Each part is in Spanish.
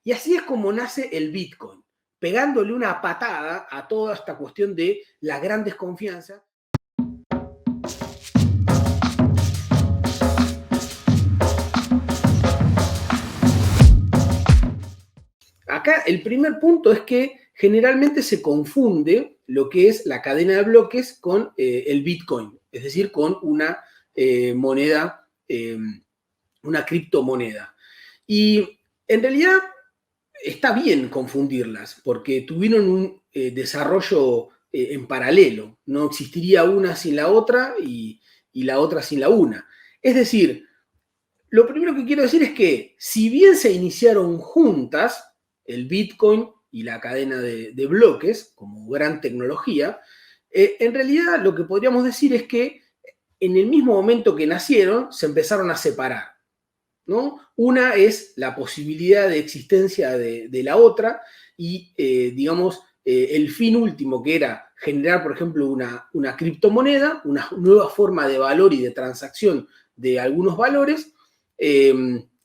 Y así es como nace el Bitcoin, pegándole una patada a toda esta cuestión de la gran desconfianza. Acá el primer punto es que generalmente se confunde lo que es la cadena de bloques con el Bitcoin, es decir, con una moneda, una criptomoneda. Y en realidad está bien confundirlas, porque tuvieron un desarrollo en paralelo. No existiría una sin la otra y la otra sin la una. Es decir, lo primero que quiero decir es que si bien se iniciaron juntas, el Bitcoin y la cadena de bloques, como gran tecnología, en realidad lo que podríamos decir es que en el mismo momento que nacieron, se empezaron a separar, ¿no? Una es la posibilidad de existencia de la otra y, digamos, el fin último que era generar, por ejemplo, una criptomoneda, una nueva forma de valor y de transacción de algunos valores,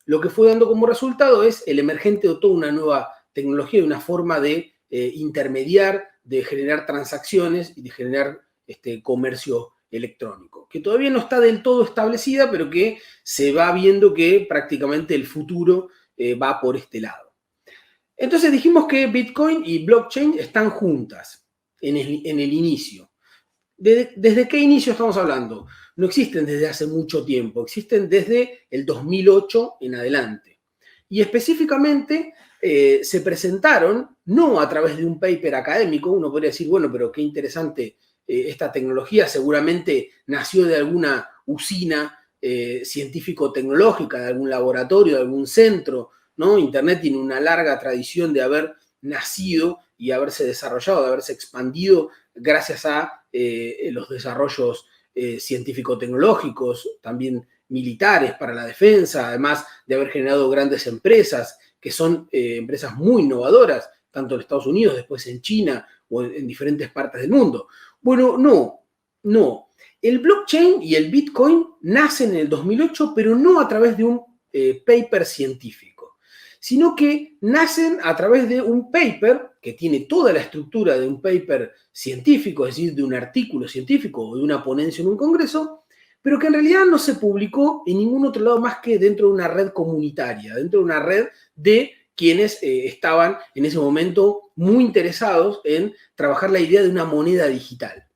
lo que fue dando como resultado es el emergente de toda una nueva tecnología y una forma de intermediar, de generar transacciones y de generar comercio electrónico, que todavía no está del todo establecida, pero que se va viendo que prácticamente el futuro va por este lado. Entonces dijimos que Bitcoin y blockchain están juntas en el inicio. ¿Desde qué inicio estamos hablando? No existen desde hace mucho tiempo, existen desde el 2008 en adelante. Y específicamente se presentaron no a través de un paper académico, uno podría decir, bueno, pero qué interesante esta tecnología, seguramente nació de alguna usina científico-tecnológica, de algún laboratorio, de algún centro, ¿no? Internet tiene una larga tradición de haber nacido y haberse desarrollado, de haberse expandido gracias a los desarrollos científico-tecnológicos, también militares para la defensa, además de haber generado grandes empresas, que son empresas muy innovadoras, tanto en Estados Unidos, después en China o en diferentes partes del mundo. Bueno, no. El blockchain y el Bitcoin nacen en el 2008, pero no a través de un paper científico, sino que nacen a través de un paper que tiene toda la estructura de un paper científico, es decir, de un artículo científico o de una ponencia en un congreso, pero que en realidad no se publicó en ningún otro lado más que dentro de una red comunitaria, dentro de una red de quienes estaban en ese momento muy interesados en trabajar la idea de una moneda digital.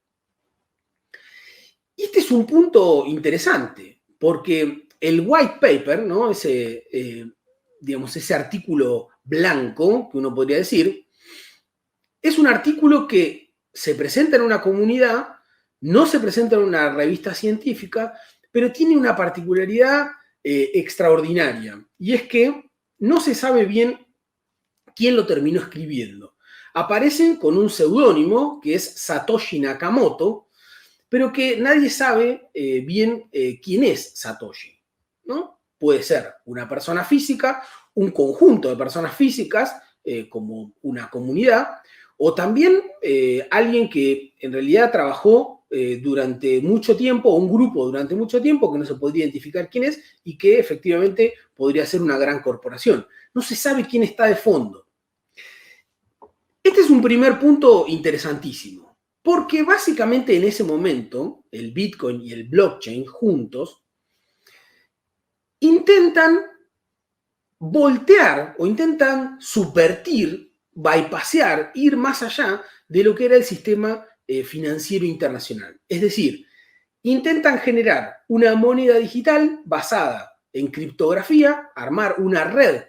Y este es un punto interesante, porque el white paper, ¿no? Digamos, ese artículo blanco, que uno podría decir, es un artículo que se presenta en una comunidad, no se presenta en una revista científica, pero tiene una particularidad extraordinaria, y es que no se sabe bien quién lo terminó escribiendo. Aparecen con un seudónimo, que es Satoshi Nakamoto, pero que nadie sabe bien quién es Satoshi, ¿no? Puede ser una persona física, un conjunto de personas físicas, como una comunidad, o también alguien que en realidad trabajó durante mucho tiempo, o un grupo durante mucho tiempo, que no se podría identificar quién es, y que efectivamente podría ser una gran corporación. No se sabe quién está de fondo. Este es un primer punto interesantísimo, porque básicamente en ese momento, el Bitcoin y el blockchain juntos intentan voltear o intentan subvertir, bypassear, ir más allá de lo que era el sistema financiero internacional. Es decir, intentan generar una moneda digital basada en criptografía, armar una red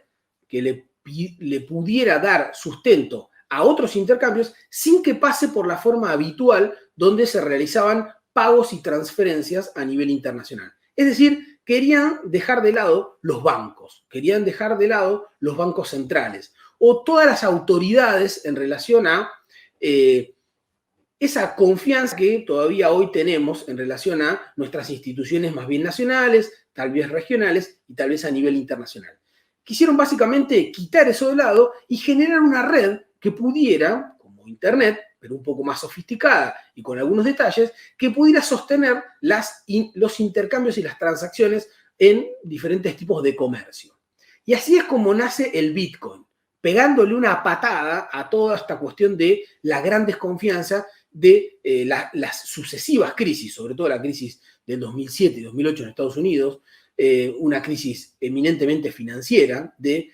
que le pudiera dar sustento a otros intercambios sin que pase por la forma habitual donde se realizaban pagos y transferencias a nivel internacional. Es decir, querían dejar de lado los bancos, querían dejar de lado los bancos centrales o todas las autoridades en relación a esa confianza que todavía hoy tenemos en relación a nuestras instituciones más bien nacionales, tal vez regionales y tal vez a nivel internacional. Quisieron básicamente quitar eso de lado y generar una red que pudiera, como Internet, pero un poco más sofisticada y con algunos detalles, que pudiera sostener los intercambios y las transacciones en diferentes tipos de comercio. Y así es como nace el Bitcoin. pegándole una patada a toda esta cuestión de la gran desconfianza de las sucesivas crisis, sobre todo la crisis del 2007 y 2008 en Estados Unidos, una crisis eminentemente financiera, de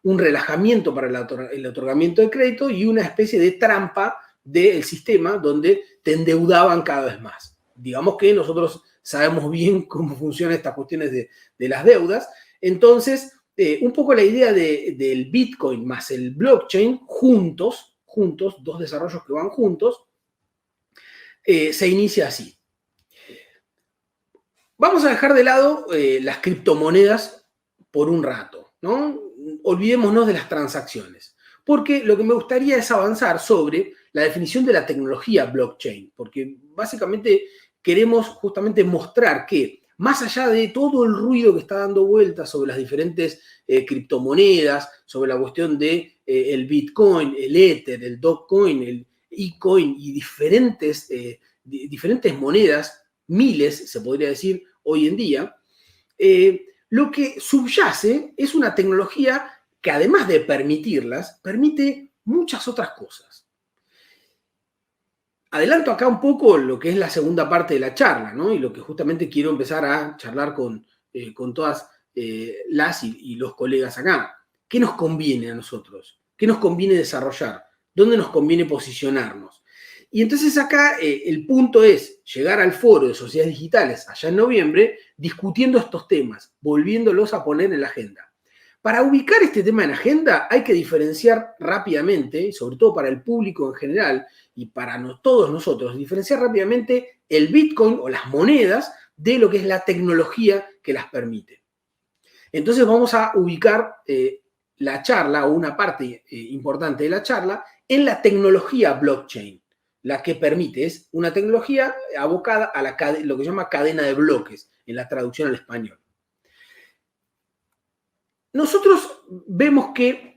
un relajamiento para el otorgamiento de crédito y una especie de trampa del sistema donde te endeudaban cada vez más. Digamos que nosotros sabemos bien cómo funcionan estas cuestiones de las deudas. Entonces, un poco la idea del Bitcoin más el blockchain, juntos, dos desarrollos que van juntos, se inicia así. Vamos a dejar de lado las criptomonedas por un rato, ¿no? Olvidémonos de las transacciones, porque lo que me gustaría es avanzar sobre la definición de la tecnología blockchain, porque básicamente queremos justamente mostrar que más allá de todo el ruido que está dando vueltas sobre las diferentes criptomonedas, sobre la cuestión de el Bitcoin, el Ether, el Dogecoin, el eCoin y diferentes monedas, miles se podría decir hoy en día, lo que subyace es una tecnología que además de permitirlas, permite muchas otras cosas. Adelanto acá un poco lo que es la segunda parte de la charla, ¿no? Y lo que justamente quiero empezar a charlar con todas las y los colegas acá. ¿Qué nos conviene a nosotros? ¿Qué nos conviene desarrollar? ¿Dónde nos conviene posicionarnos? Y entonces acá el punto es llegar al foro de sociedades digitales allá en noviembre discutiendo estos temas, volviéndolos a poner en la agenda. Para ubicar este tema en agenda hay que diferenciar rápidamente, sobre todo para el público en general y para todos nosotros, diferenciar rápidamente el Bitcoin o las monedas de lo que es la tecnología que las permite. Entonces vamos a ubicar la charla o una parte importante de la charla en la tecnología blockchain. La que permite es una tecnología abocada a lo que se llama cadena de bloques en la traducción al español. Nosotros vemos que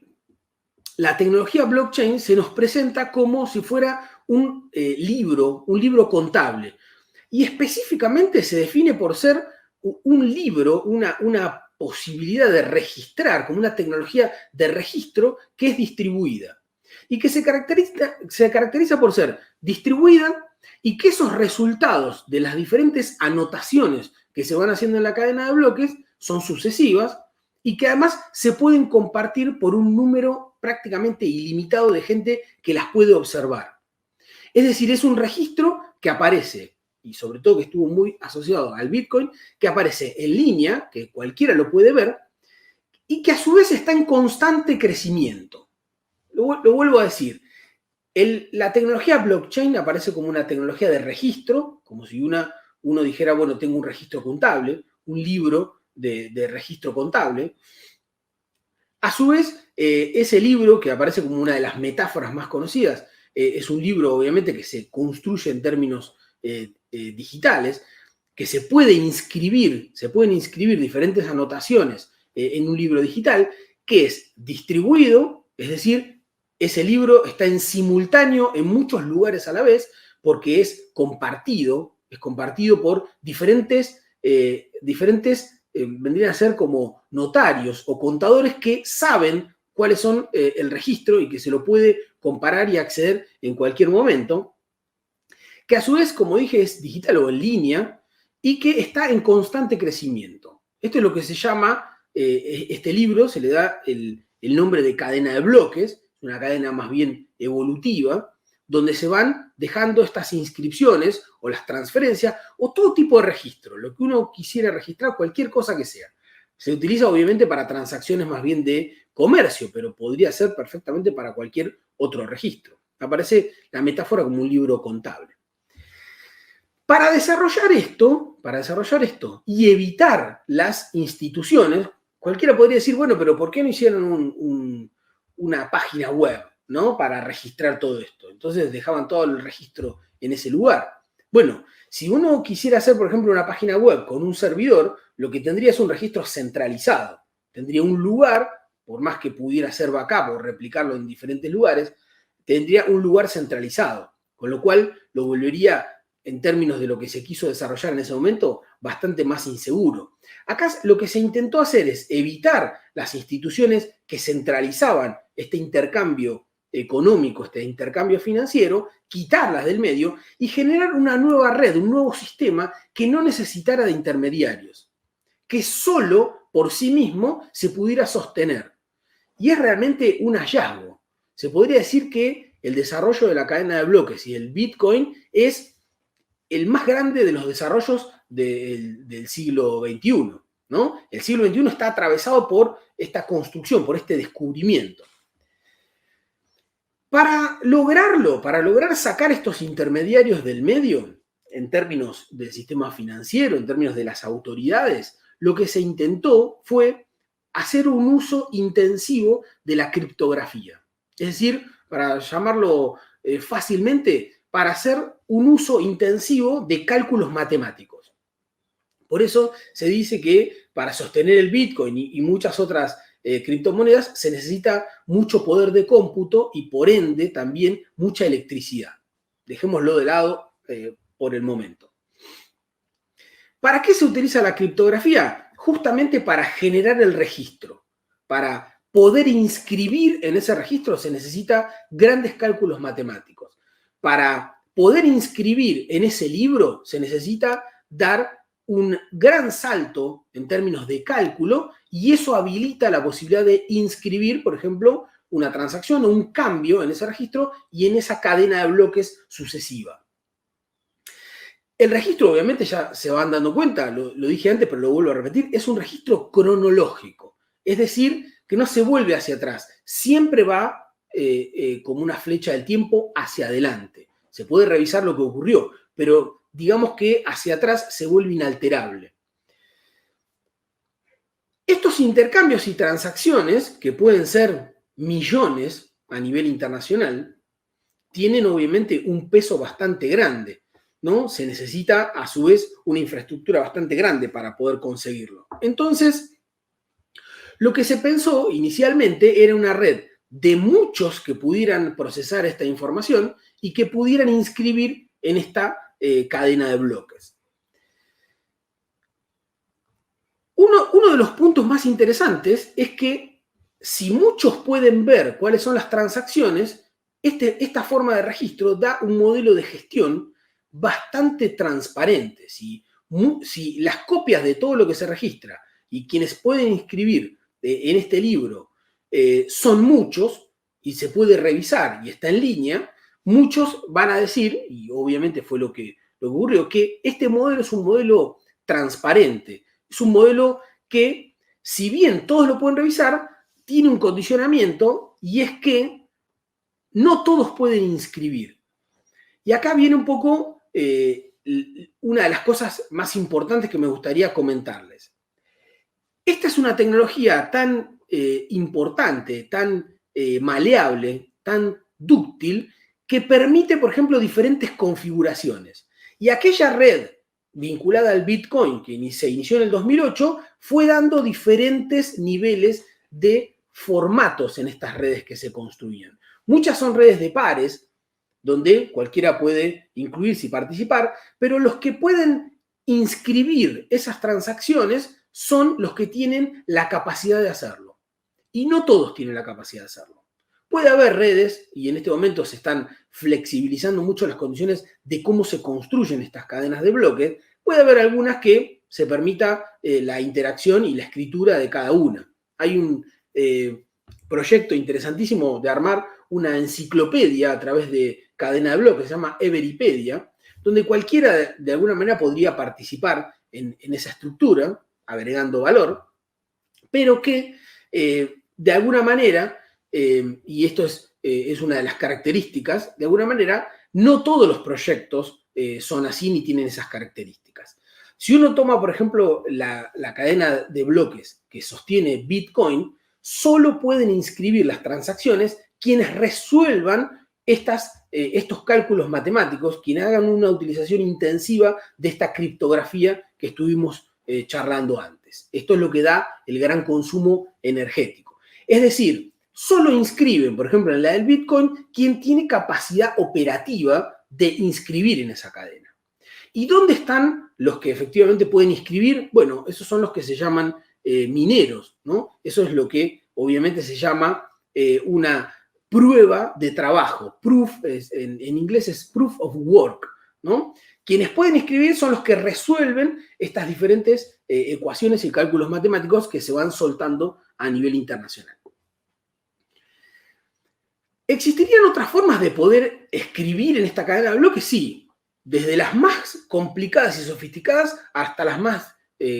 la tecnología blockchain se nos presenta como si fuera un libro contable. Y específicamente se define por ser un libro, una posibilidad de registrar, como una tecnología de registro que es distribuida. Y que se caracteriza por ser distribuida y que esos resultados de las diferentes anotaciones que se van haciendo en la cadena de bloques son sucesivas y que además se pueden compartir por un número prácticamente ilimitado de gente que las puede observar. Es decir, es un registro que aparece, y sobre todo que estuvo muy asociado al Bitcoin, que aparece en línea, que cualquiera lo puede ver, y que a su vez está en constante crecimiento. Lo vuelvo a decir, la tecnología blockchain aparece como una tecnología de registro, como si uno dijera, bueno, tengo un registro contable, un libro de registro contable. A su vez, ese libro, que aparece como una de las metáforas más conocidas, es un libro obviamente que se construye en términos digitales, que se pueden inscribir diferentes anotaciones en un libro digital, que es distribuido, es decir, ese libro está en simultáneo en muchos lugares a la vez, porque es compartido por diferentes vendrían a ser como notarios o contadores que saben cuáles son el registro y que se lo puede comparar y acceder en cualquier momento, que a su vez, como dije, es digital o en línea y que está en constante crecimiento. Esto es lo que se llama, este libro se le da el nombre de cadena de bloques, una cadena más bien evolutiva, donde se van dejando estas inscripciones o las transferencias o todo tipo de registro, lo que uno quisiera registrar, cualquier cosa que sea. Se utiliza obviamente para transacciones más bien de comercio, pero podría ser perfectamente para cualquier otro registro. Aparece la metáfora como un libro contable. Para desarrollar esto y evitar las instituciones, cualquiera podría decir, bueno, pero ¿por qué no hicieron una página web, ¿no? Para registrar todo esto? Entonces dejaban todo el registro en ese lugar. Bueno, si uno quisiera hacer, por ejemplo, una página web con un servidor, lo que tendría es un registro centralizado. Tendría un lugar, por más que pudiera hacer backup o replicarlo en diferentes lugares, tendría un lugar centralizado, con lo cual lo volvería en términos de lo que se quiso desarrollar en ese momento, bastante más inseguro. Acá lo que se intentó hacer es evitar las instituciones que centralizaban este intercambio económico, este intercambio financiero, quitarlas del medio y generar una nueva red, un nuevo sistema que no necesitara de intermediarios, que solo por sí mismo se pudiera sostener. Y es realmente un hallazgo. Se podría decir que el desarrollo de la cadena de bloques y el Bitcoin es el más grande de los desarrollos del siglo XXI, ¿no? El siglo XXI está atravesado por esta construcción, por este descubrimiento. Para lograrlo, para lograr sacar estos intermediarios del medio, en términos del sistema financiero, en términos de las autoridades, lo que se intentó fue hacer un uso intensivo de la criptografía. Es decir, para llamarlo fácilmente, para hacer un uso intensivo de cálculos matemáticos. Por eso se dice que para sostener el Bitcoin y muchas otras criptomonedas se necesita mucho poder de cómputo y por ende también mucha electricidad. Dejémoslo de lado por el momento. ¿Para qué se utiliza la criptografía? Justamente para generar el registro. Para poder inscribir en ese registro se necesita grandes cálculos matemáticos. Para poder inscribir en ese libro se necesita dar un gran salto en términos de cálculo y eso habilita la posibilidad de inscribir, por ejemplo, una transacción o un cambio en ese registro y en esa cadena de bloques sucesiva. El registro, obviamente, ya se van dando cuenta, lo dije antes, pero lo vuelvo a repetir, es un registro cronológico. Es decir, que no se vuelve hacia atrás, siempre va como una flecha del tiempo hacia adelante. Se puede revisar lo que ocurrió, pero digamos que hacia atrás se vuelve inalterable. Estos intercambios y transacciones, que pueden ser millones a nivel internacional, tienen obviamente un peso bastante grande, ¿no? Se necesita a su vez una infraestructura bastante grande para poder conseguirlo. Entonces, lo que se pensó inicialmente era una red de muchos que pudieran procesar esta información y que pudieran inscribir en esta cadena de bloques. Uno de los puntos más interesantes es que si muchos pueden ver cuáles son las transacciones, esta forma de registro da un modelo de gestión bastante transparente. Si las copias de todo lo que se registra y quienes pueden inscribir en este libro son muchos y se puede revisar y está en línea, muchos van a decir, y obviamente fue lo que ocurrió, que este modelo es un modelo transparente, es un modelo que, si bien todos lo pueden revisar, tiene un condicionamiento y es que no todos pueden inscribir. Y acá viene un poco una de las cosas más importantes que me gustaría comentarles. Esta es una tecnología tan importante, tan maleable, tan dúctil, que permite, por ejemplo, diferentes configuraciones. Y aquella red vinculada al Bitcoin, que se inició en el 2008, fue dando diferentes niveles de formatos en estas redes que se construían. Muchas son redes de pares, donde cualquiera puede incluirse y participar, pero los que pueden inscribir esas transacciones son los que tienen la capacidad de hacerlo. Y no todos tienen la capacidad de hacerlo. Puede haber redes, y en este momento se están flexibilizando mucho las condiciones de cómo se construyen estas cadenas de bloques, puede haber algunas que se permita la interacción y la escritura de cada una. Hay un proyecto interesantísimo de armar una enciclopedia a través de cadena de bloques, se llama Everypedia, donde cualquiera de alguna manera podría participar en esa estructura, agregando valor, pero que de alguna manera, y esto es una de las características, de alguna manera, no todos los proyectos son así ni tienen esas características. Si uno toma, por ejemplo, la cadena de bloques que sostiene Bitcoin, solo pueden inscribir las transacciones quienes resuelvan estos cálculos matemáticos, quienes hagan una utilización intensiva de esta criptografía que estuvimos charlando antes. Esto es lo que da el gran consumo energético. Es decir, solo inscriben, por ejemplo, en la del Bitcoin, quien tiene capacidad operativa de inscribir en esa cadena. ¿Y dónde están los que efectivamente pueden inscribir? Bueno, esos son los que se llaman mineros, ¿no? Eso es lo que obviamente se llama una prueba de trabajo. Proof, en inglés es proof of work, ¿no? Quienes pueden inscribir son los que resuelven estas diferentes ecuaciones y cálculos matemáticos que se van soltando a nivel internacional. ¿Existirían otras formas de poder escribir en esta cadena de bloques? Sí, desde las más complicadas y sofisticadas hasta las más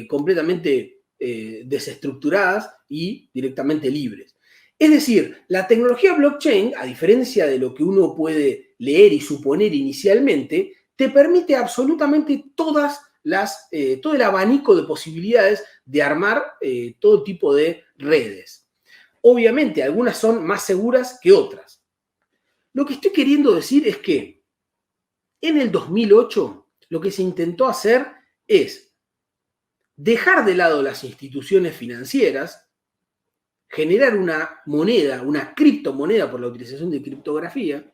completamente desestructuradas y directamente libres. Es decir, la tecnología blockchain, a diferencia de lo que uno puede leer y suponer inicialmente, te permite absolutamente todo el abanico de posibilidades de armar todo tipo de redes. Obviamente, algunas son más seguras que otras. Lo que estoy queriendo decir es que en el 2008 lo que se intentó hacer es dejar de lado las instituciones financieras, generar una moneda, una criptomoneda por la utilización de criptografía,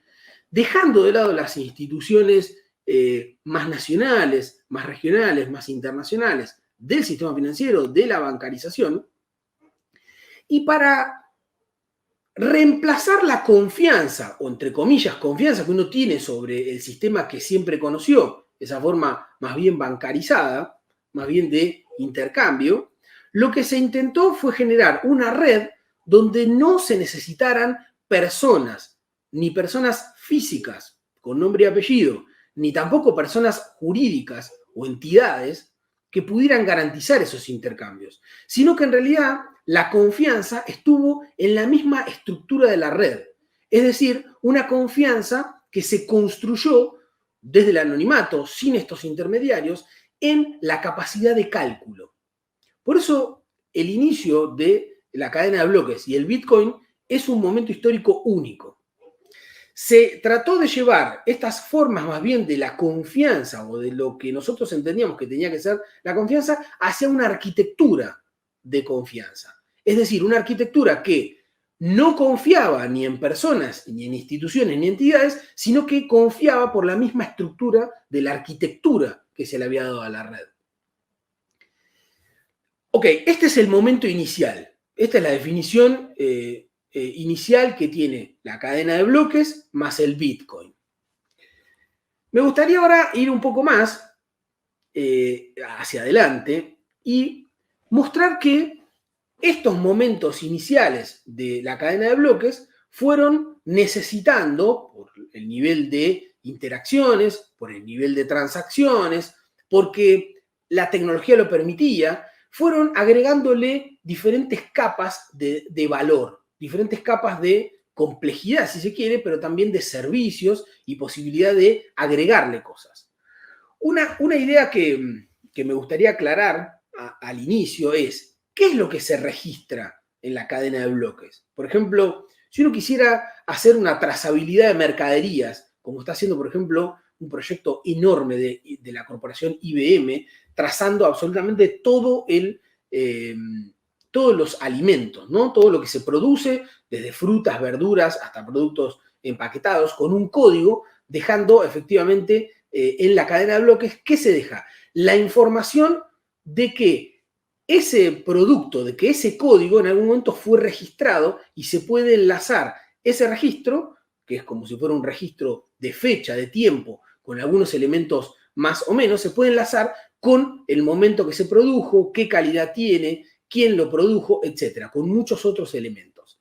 dejando de lado las instituciones más nacionales, más regionales, más internacionales del sistema financiero, de la bancarización, y para reemplazar la confianza, o entre comillas, confianza que uno tiene sobre el sistema que siempre conoció, esa forma más bien bancarizada, más bien de intercambio, lo que se intentó fue generar una red donde no se necesitaran personas, ni personas físicas con nombre y apellido, ni tampoco personas jurídicas o entidades que pudieran garantizar esos intercambios, sino que en realidad la confianza estuvo en la misma estructura de la red. Es decir, una confianza que se construyó desde el anonimato, sin estos intermediarios, en la capacidad de cálculo. Por eso, el inicio de la cadena de bloques y el Bitcoin es un momento histórico único. Se trató de llevar estas formas más bien de la confianza o de lo que nosotros entendíamos que tenía que ser la confianza hacia una arquitectura de confianza. Es decir, una arquitectura que no confiaba ni en personas, ni en instituciones, ni entidades, sino que confiaba por la misma estructura de la arquitectura que se le había dado a la red. Ok, este es el momento inicial. Esta es la definición inicial que tiene la cadena de bloques más el Bitcoin. Me gustaría ahora ir un poco más hacia adelante y mostrar que estos momentos iniciales de la cadena de bloques fueron necesitando, por el nivel de interacciones, por el nivel de transacciones, porque la tecnología lo permitía, fueron agregándole diferentes capas de valor, diferentes capas de complejidad, si se quiere, pero también de servicios y posibilidad de agregarle cosas. Una idea que me gustaría aclarar al inicio es, ¿qué es lo que se registra en la cadena de bloques? Por ejemplo, si uno quisiera hacer una trazabilidad de mercaderías, como está haciendo, por ejemplo, un proyecto enorme de la corporación IBM, trazando absolutamente todos los alimentos, ¿no? Todo lo que se produce, desde frutas, verduras, hasta productos empaquetados, con un código, dejando efectivamente en la cadena de bloques, ¿qué se deja? La información de que ese producto, de que ese código en algún momento fue registrado y se puede enlazar ese registro, que es como si fuera un registro de fecha, de tiempo, con algunos elementos más o menos, se puede enlazar con el momento que se produjo, qué calidad tiene, quién lo produjo, etcétera, con muchos otros elementos.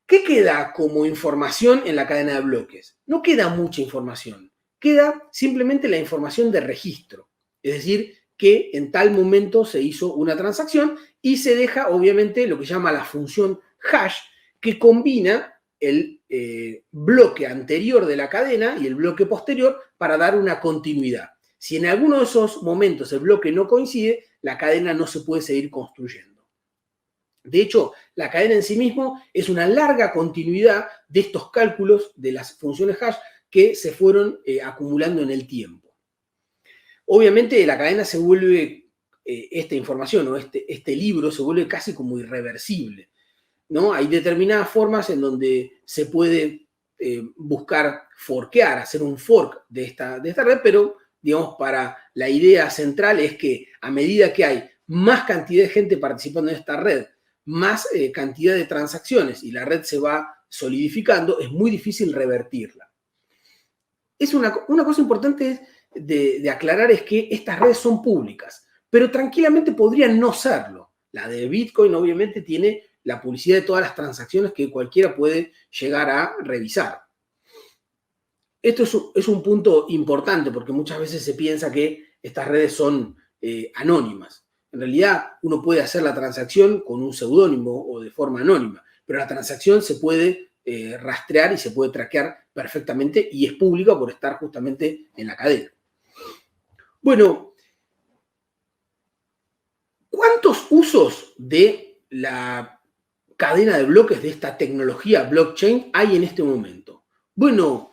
¿Qué queda como información en la cadena de bloques? No queda mucha información, queda simplemente la información de registro, es decir, que en tal momento se hizo una transacción y se deja obviamente lo que se llama la función hash, que combina el bloque anterior de la cadena y el bloque posterior para dar una continuidad. Si en alguno de esos momentos el bloque no coincide, la cadena no se puede seguir construyendo. De hecho, la cadena en sí mismo es una larga continuidad de estos cálculos de las funciones hash que se fueron acumulando en el tiempo. Obviamente la cadena se vuelve, esta información o este libro se vuelve casi como irreversible, ¿no? Hay determinadas formas en donde se puede buscar forkear, hacer un fork de esta red, pero digamos, para la idea central es que a medida que hay más cantidad de gente participando en esta red, más cantidad de transacciones y la red se va solidificando, es muy difícil revertirla. Es una cosa importante de aclarar es que estas redes son públicas, pero tranquilamente podrían no serlo. La de Bitcoin obviamente tiene la publicidad de todas las transacciones que cualquiera puede llegar a revisar. Esto es un punto importante porque muchas veces se piensa que estas redes son anónimas. En realidad, uno puede hacer la transacción con un seudónimo o de forma anónima, pero la transacción se puede rastrear y se puede traquear perfectamente y es pública por estar justamente en la cadena. Bueno, ¿cuántos usos de la cadena de bloques de esta tecnología blockchain hay en este momento? Bueno,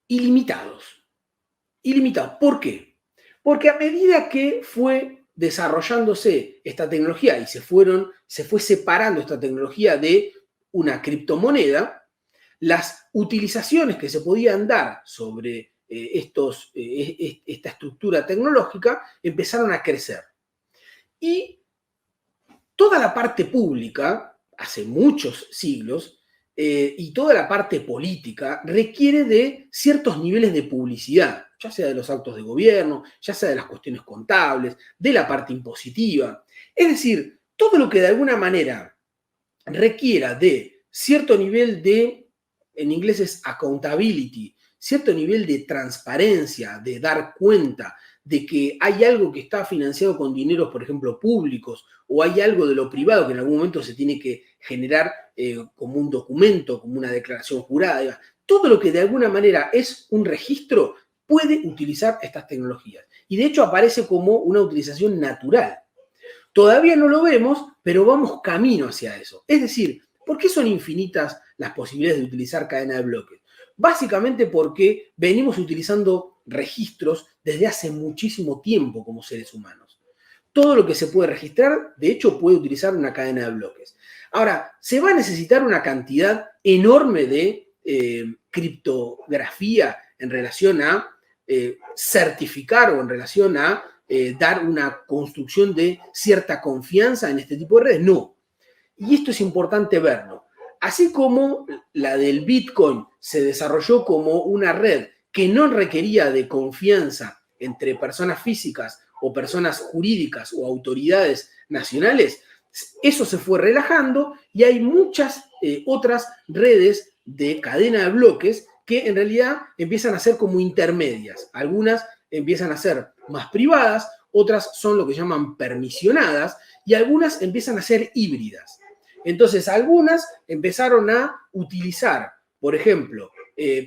ilimitados. Ilimitados. ¿Por qué? Porque a medida que fue desarrollándose esta tecnología y se fue separando esta tecnología de una criptomoneda, las utilizaciones que se podían dar sobre esta estructura tecnológica empezaron a crecer. Y toda la parte pública, hace muchos siglos, y toda la parte política requiere de ciertos niveles de publicidad, ya sea de los actos de gobierno, ya sea de las cuestiones contables, de la parte impositiva. Es decir, todo lo que de alguna manera requiera de cierto nivel de, en inglés es accountability, cierto nivel de transparencia, de dar cuenta de que hay algo que está financiado con dineros, por ejemplo, públicos, o hay algo de lo privado que en algún momento se tiene que generar como un documento, como una declaración jurada. Todo lo que de alguna manera es un registro puede utilizar estas tecnologías. Y de hecho aparece como una utilización natural. Todavía no lo vemos, pero vamos camino hacia eso. Es decir, ¿por qué son infinitas las posibilidades de utilizar cadena de bloques? Básicamente porque venimos utilizando registros desde hace muchísimo tiempo como seres humanos. Todo lo que se puede registrar, de hecho, puede utilizar una cadena de bloques. Ahora, se va a necesitar una cantidad enorme de criptografía en relación a certificar o en relación a dar una construcción de cierta confianza en este tipo de redes. No. Y esto es importante verlo. Así como la del Bitcoin se desarrolló como una red que no requería de confianza entre personas físicas o personas jurídicas o autoridades nacionales, eso se fue relajando y hay muchas otras redes de cadena de bloques que en realidad empiezan a ser como intermedias. Algunas empiezan a ser más privadas, otras son lo que llaman permisionadas y algunas empiezan a ser híbridas. Entonces, algunas empezaron a utilizar, por ejemplo,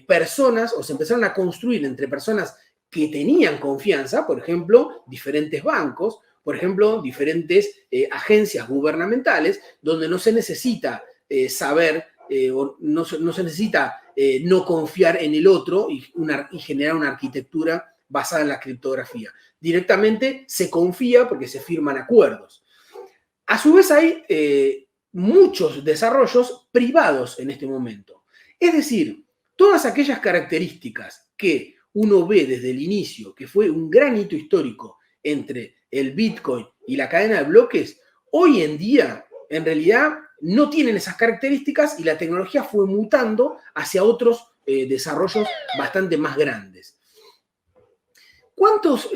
personas, o se empezaron a construir entre personas que tenían confianza, por ejemplo, diferentes bancos, por ejemplo, diferentes agencias gubernamentales, donde no se necesita saber o no se necesita no confiar en el otro y generar una arquitectura basada en la criptografía. Directamente se confía porque se firman acuerdos. A su vez hay muchos desarrollos privados en este momento. Es decir, todas aquellas características que uno ve desde el inicio, que fue un gran hito histórico entre el Bitcoin y la cadena de bloques, hoy en día, en realidad, no tienen esas características y la tecnología fue mutando hacia otros desarrollos bastante más grandes. ¿Cuántos?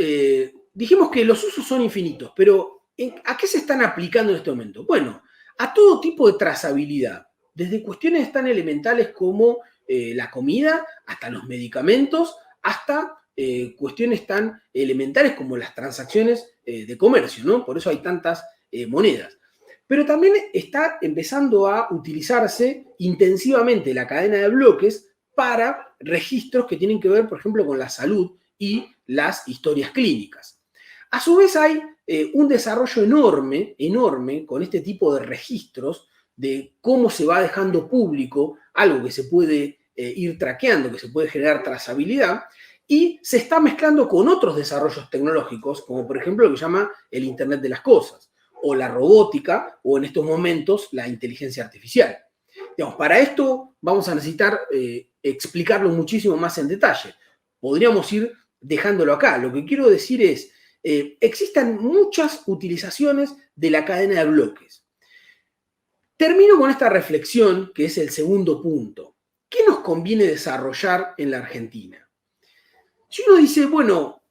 Dijimos que los usos son infinitos, pero ¿a qué se están aplicando en este momento? Bueno, a todo tipo de trazabilidad, desde cuestiones tan elementales como la comida, hasta los medicamentos, hasta cuestiones tan elementales como las transacciones de comercio, ¿no? Por eso hay tantas monedas. Pero también está empezando a utilizarse intensivamente la cadena de bloques para registros que tienen que ver, por ejemplo, con la salud y las historias clínicas. A su vez hay un desarrollo enorme con este tipo de registros de cómo se va dejando público algo que se puede ir traqueando, que se puede generar trazabilidad, y se está mezclando con otros desarrollos tecnológicos, como por ejemplo lo que llama el Internet de las Cosas, o la robótica, o en estos momentos la inteligencia artificial. Digamos, para esto vamos a necesitar explicarlo muchísimo más en detalle. Podríamos ir dejándolo acá. Lo que quiero decir es, existen muchas utilizaciones de la cadena de bloques. Termino con esta reflexión, que es el segundo punto. ¿Qué nos conviene desarrollar en la Argentina? Si uno dice, bueno,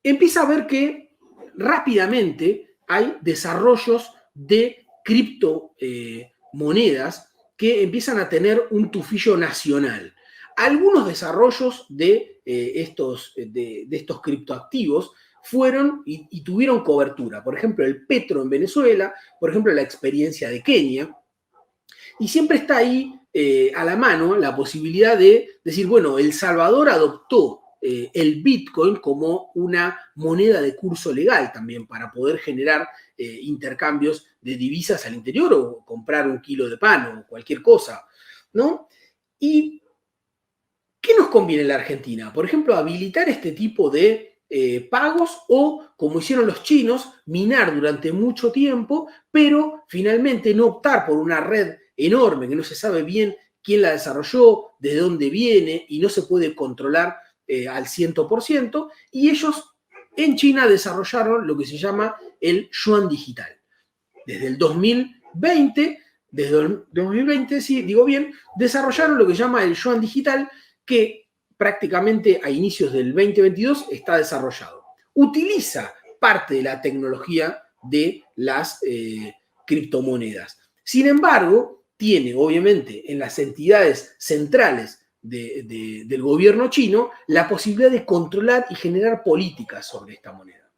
empieza a ver que rápidamente hay desarrollos de criptomonedas que empiezan a tener un tufillo nacional. Algunos desarrollos de estos criptoactivos fueron y tuvieron cobertura. Por ejemplo, el petro en Venezuela, por ejemplo, la experiencia de Kenia. Y siempre está ahí a la mano la posibilidad de decir, bueno, El Salvador adoptó el Bitcoin como una moneda de curso legal también para poder generar intercambios de divisas al interior o comprar un kilo de pan o cualquier cosa, ¿no? ¿Y qué nos conviene en la Argentina? Por ejemplo, habilitar este tipo de pagos o, como hicieron los chinos, minar durante mucho tiempo, pero finalmente no optar por una red enorme que no se sabe bien quién la desarrolló, de dónde viene y no se puede controlar al 100%, y ellos en China desarrollaron lo que se llama el yuan digital. Desde el 2020, sí, digo bien, desarrollaron lo que se llama el yuan digital, que prácticamente a inicios del 2022 está desarrollado. Utiliza parte de la tecnología de las criptomonedas. Sin embargo, tiene obviamente en las entidades centrales del gobierno chino la posibilidad de controlar y generar políticas sobre esta moneda.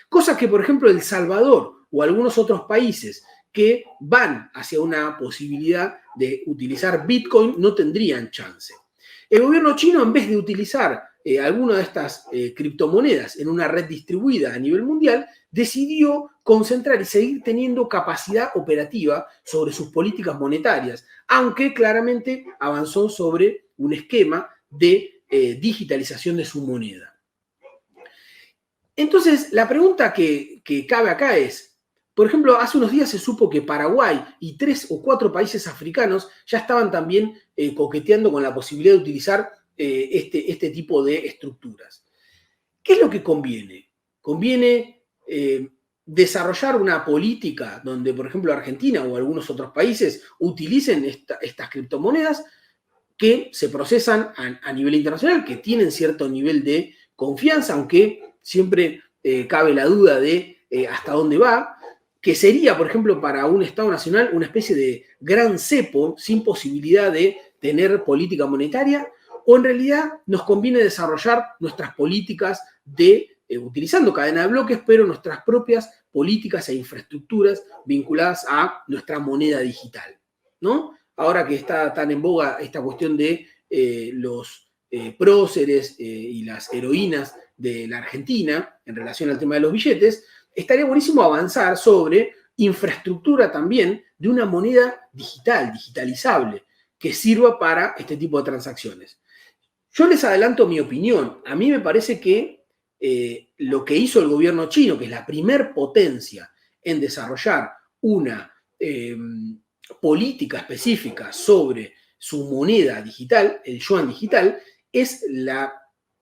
Cosa que, por ejemplo, El Salvador o algunos otros países que van hacia una posibilidad de utilizar Bitcoin no tendrían chance. El gobierno chino, en vez de utilizar alguna de estas criptomonedas en una red distribuida a nivel mundial, decidió concentrar y seguir teniendo capacidad operativa sobre sus políticas monetarias, aunque claramente avanzó sobre un esquema de digitalización de su moneda. Entonces, la pregunta que cabe acá es, por ejemplo, hace unos días se supo que Paraguay y 3 o 4 países africanos ya estaban también coqueteando con la posibilidad de utilizar este tipo de estructuras. ¿Qué es lo que conviene? Conviene desarrollar una política donde, por ejemplo, Argentina o algunos otros países utilicen estas criptomonedas que se procesan a nivel internacional, que tienen cierto nivel de confianza, aunque siempre cabe la duda de hasta dónde va, que sería, por ejemplo, para un Estado nacional una especie de gran cepo sin posibilidad de tener política monetaria, o en realidad nos conviene desarrollar nuestras políticas de, utilizando cadena de bloques, pero nuestras propias políticas e infraestructuras vinculadas a nuestra moneda digital, ¿no? Ahora que está tan en boga esta cuestión de los próceres y las heroínas de la Argentina en relación al tema de los billetes, estaría buenísimo avanzar sobre infraestructura también de una moneda digital, digitalizable, que sirva para este tipo de transacciones. Yo les adelanto mi opinión. A mí me parece que lo que hizo el gobierno chino, que es la primer potencia en desarrollar una política específica sobre su moneda digital, el yuan digital, es la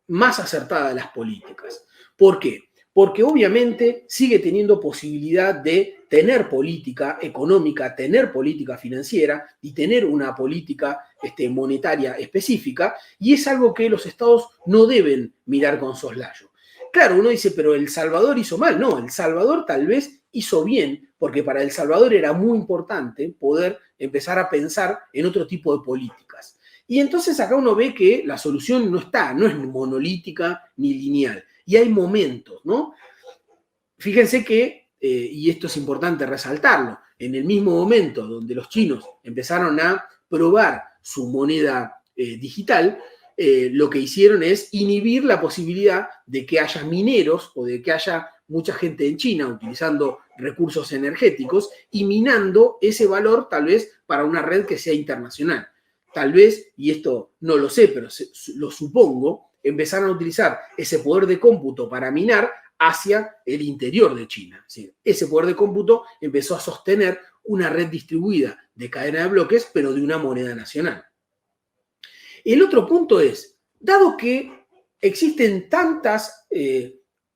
más acertada de las políticas. ¿Por qué? Porque obviamente sigue teniendo posibilidad de tener política económica, tener política financiera y tener una política monetaria específica, y es algo que los estados no deben mirar con soslayo. Claro, uno dice, pero El Salvador hizo mal. No, El Salvador tal vez hizo bien, porque para El Salvador era muy importante poder empezar a pensar en otro tipo de políticas. Y entonces acá uno ve que la solución no es monolítica ni lineal. Y hay momentos, ¿no? Fíjense que, y esto es importante resaltarlo, en el mismo momento donde los chinos empezaron a probar su moneda digital, lo que hicieron es inhibir la posibilidad de que haya mineros o de que haya mucha gente en China utilizando recursos energéticos y minando ese valor tal vez para una red que sea internacional. Tal vez, y esto no lo sé, pero lo supongo, empezaron a utilizar ese poder de cómputo para minar hacia el interior de China. ¿Sí? Ese poder de cómputo empezó a sostener una red distribuida de cadena de bloques, pero de una moneda nacional. El otro punto es, dado que existen tantas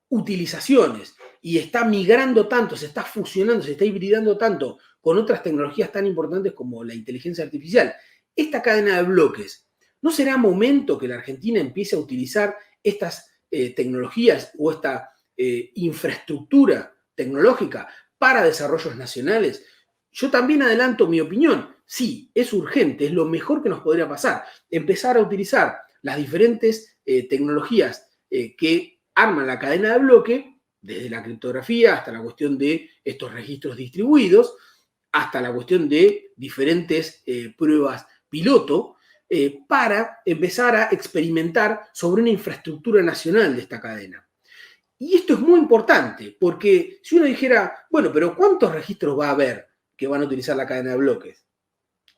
utilizaciones y está migrando tanto, se está fusionando, se está hibridando tanto con otras tecnologías tan importantes como la inteligencia artificial. Esta cadena de bloques, ¿no será momento que la Argentina empiece a utilizar estas tecnologías o esta infraestructura tecnológica para desarrollos nacionales? Yo también adelanto mi opinión. Sí, es urgente, es lo mejor que nos podría pasar. Empezar a utilizar las diferentes tecnologías que arman la cadena de bloque, desde la criptografía hasta la cuestión de estos registros distribuidos, hasta la cuestión de diferentes pruebas piloto, para empezar a experimentar sobre una infraestructura nacional de esta cadena. Y esto es muy importante, porque si uno dijera, bueno, pero ¿cuántos registros va a haber que van a utilizar la cadena de bloques?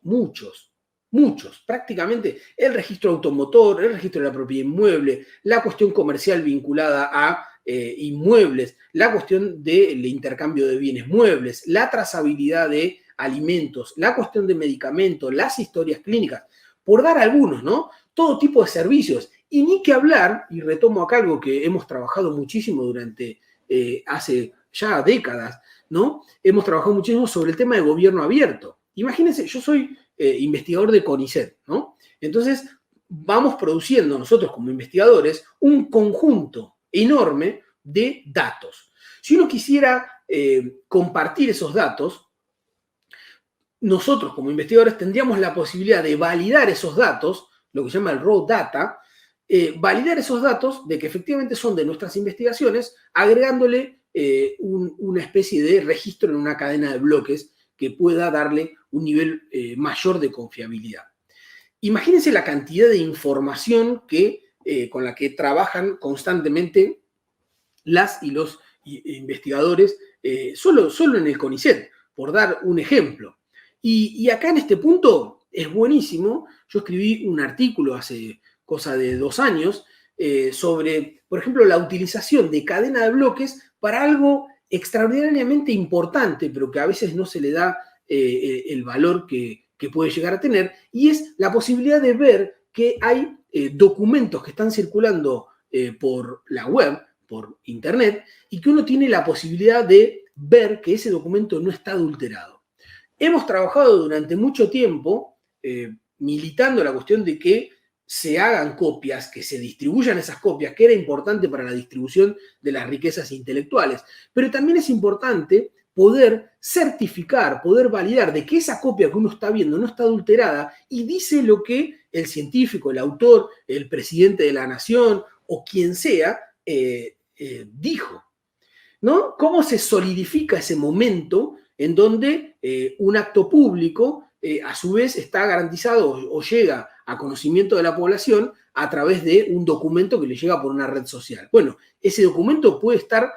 Muchos, muchos. Prácticamente el registro automotor, el registro de la propiedad inmueble, la cuestión comercial vinculada a inmuebles, la cuestión del intercambio de bienes muebles, la trazabilidad de alimentos, la cuestión de medicamentos, las historias clínicas, por dar algunos, ¿no? Todo tipo de servicios. Y ni que hablar, y retomo acá algo que hemos trabajado muchísimo durante hace ya décadas, ¿no? Hemos trabajado muchísimo sobre el tema de gobierno abierto. Imagínense, yo soy investigador de CONICET, ¿no? Entonces, vamos produciendo nosotros como investigadores un conjunto enorme de datos. Si uno quisiera compartir esos datos, nosotros como investigadores tendríamos la posibilidad de validar esos datos, lo que se llama el raw data, validar esos datos de que efectivamente son de nuestras investigaciones, agregándole una especie de registro en una cadena de bloques que pueda darle un nivel mayor de confiabilidad. Imagínense la cantidad de información con la que trabajan constantemente las y los investigadores, solo en el CONICET, por dar un ejemplo. Y acá en este punto es buenísimo. Yo escribí un artículo hace cosa de 2 años sobre, por ejemplo, la utilización de cadena de bloques para algo extraordinariamente importante, pero que a veces no se le da el valor que puede llegar a tener, y es la posibilidad de ver que hay documentos que están circulando por la web, por internet, y que uno tiene la posibilidad de ver que ese documento no está adulterado. Hemos trabajado durante mucho tiempo militando la cuestión de que se hagan copias, que se distribuyan esas copias, que era importante para la distribución de las riquezas intelectuales, pero también es importante poder certificar, poder validar de que esa copia que uno está viendo no está adulterada y dice lo que el científico, el autor, el presidente de la nación o quien sea dijo, ¿no? ¿Cómo se solidifica ese momento en donde un acto público a su vez está garantizado o llega a conocimiento de la población a través de un documento que le llega por una red social? Bueno, ese documento puede estar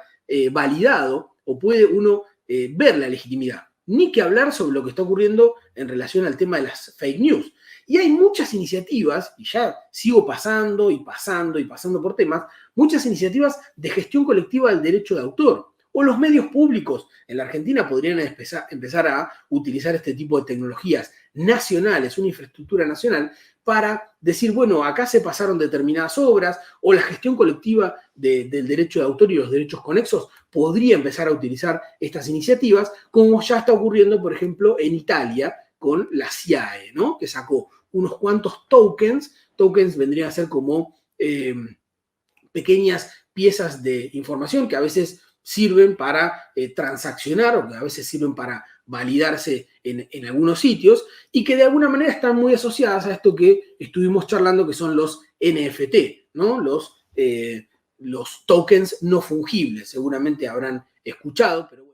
validado o puede uno ver la legitimidad. Ni que hablar sobre lo que está ocurriendo en relación al tema de las fake news. Y hay muchas iniciativas, y ya sigo pasando y pasando y pasando por temas, muchas iniciativas de gestión colectiva del derecho de autor. O los medios públicos en la Argentina podrían empezar a utilizar este tipo de tecnologías nacionales, una infraestructura nacional, para decir, bueno, acá se pasaron determinadas obras, o la gestión colectiva del derecho de autor y los derechos conexos podría empezar a utilizar estas iniciativas, como ya está ocurriendo, por ejemplo, en Italia con la SIAE, ¿no? Que sacó unos cuantos tokens. Tokens vendrían a ser como pequeñas piezas de información que a veces sirven para transaccionar o que a veces sirven para validarse en algunos sitios y que de alguna manera están muy asociadas a esto que estuvimos charlando, que son los NFT, ¿no? Los tokens no fungibles. Seguramente habrán escuchado, pero